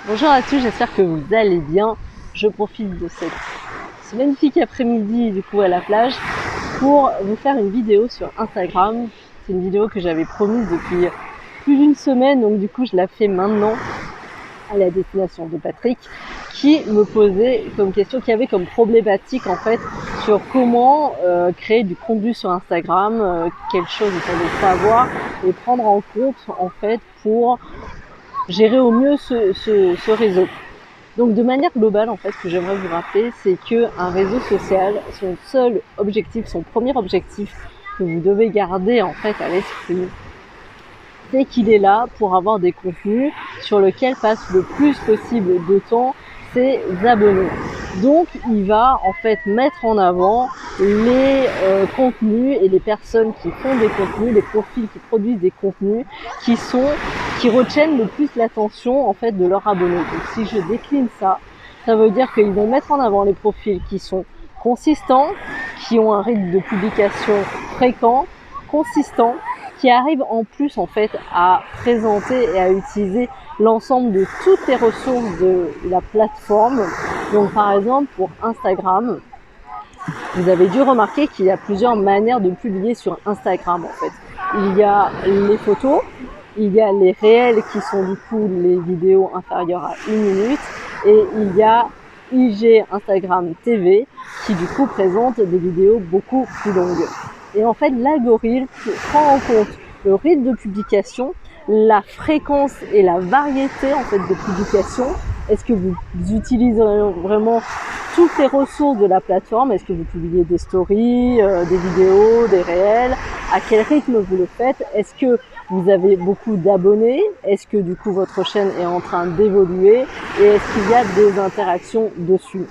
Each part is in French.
Bonjour à tous, j'espère que vous allez bien. Je profite de ce magnifique après-midi du coup à la plage pour vous faire une vidéo sur Instagram. C'est une vidéo que j'avais promise depuis plus d'une semaine, donc du coup je la fais maintenant à la destination de Patrick qui me posait comme question, qui avait comme problématique en fait sur comment créer du contenu sur Instagram, quelles choses il fallait savoir et prendre en compte en fait pour gérer au mieux ce réseau. Donc de manière globale, en fait, ce que j'aimerais vous rappeler, c'est qu'un réseau social, son seul objectif, son premier objectif que vous devez garder en fait à l'esprit, c'est qu'il est là pour avoir des contenus sur lesquels passent le plus possible de temps ses abonnés. Donc il va en fait mettre en avant les contenus et les personnes qui font des contenus, les profils qui produisent des contenus qui retiennent le plus l'attention en fait de leurs abonnés. Donc si je décline ça, ça veut dire qu'ils vont mettre en avant les profils qui sont consistants, qui ont un rythme de publication fréquent, consistant, qui arrivent en plus en fait à présenter et à utiliser l'ensemble de toutes les ressources de la plateforme. Donc par exemple pour Instagram, vous avez dû remarquer qu'il y a plusieurs manières de publier sur Instagram en fait. Il y a les photos, il y a les réels qui sont du coup les vidéos inférieures à 1 minute et il y a IG Instagram TV qui du coup présente des vidéos beaucoup plus longues. Et en fait, l'algorithme prend en compte le rythme de publication, la fréquence et la variété en fait de publication. Est-ce que vous utilisez vraiment toutes les ressources de la plateforme? Est-ce que vous publiez des stories, des vidéos, des réels? À quel rythme vous le faites? Est-ce que vous avez beaucoup d'abonnés? Est-ce que du coup votre chaîne est en train d'évoluer? Et est-ce qu'il y a des interactions dessus?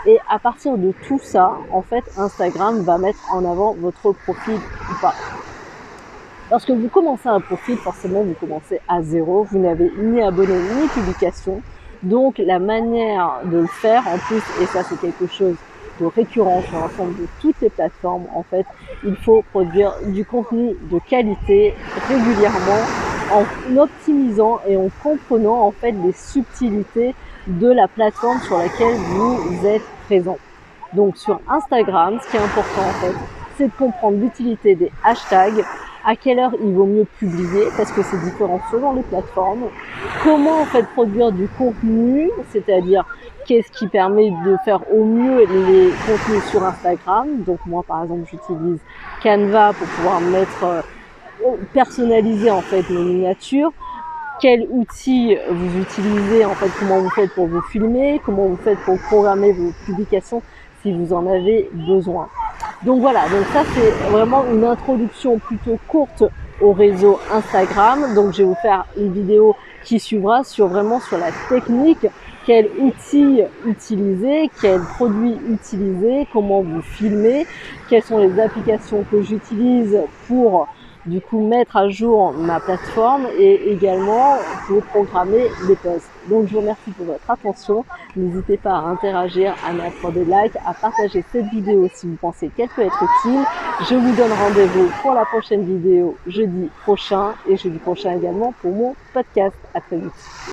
Et à partir de tout ça, en fait, Instagram va mettre en avant votre profil ou pas. Lorsque vous commencez un profil, forcément, vous commencez à zéro. Vous n'avez ni abonnés ni publication. Donc, la manière de le faire, en plus, et ça c'est quelque chose de récurrent sur l'ensemble de toutes les plateformes, en fait, il faut produire du contenu de qualité régulièrement en optimisant et en comprenant en fait les subtilités de la plateforme sur laquelle vous êtes présent. Donc sur Instagram, ce qui est important en fait, c'est de comprendre l'utilité des hashtags, à quelle heure il vaut mieux publier, parce que c'est différent selon les plateformes, comment en fait produire du contenu, c'est-à-dire qu'est-ce qui permet de faire au mieux les contenus sur Instagram. Donc moi par exemple j'utilise Canva pour pouvoir personnaliser en fait mes miniatures. Quel outil vous utilisez, en fait, comment vous faites pour vous filmer, comment vous faites pour programmer vos publications si vous en avez besoin. Donc voilà, donc ça c'est vraiment une introduction plutôt courte au réseau Instagram. Donc je vais vous faire une vidéo qui suivra sur la technique, quel outil utiliser, quel produit utiliser, comment vous filmer, quelles sont les applications que j'utilise pour du coup mettre à jour ma plateforme et également pour programmer les posts. Donc je vous remercie pour votre attention. N'hésitez pas à interagir, à mettre des likes, à partager cette vidéo si vous pensez qu'elle peut être utile. Je vous donne rendez-vous pour la prochaine vidéo jeudi prochain et jeudi prochain également pour mon podcast. À très vite.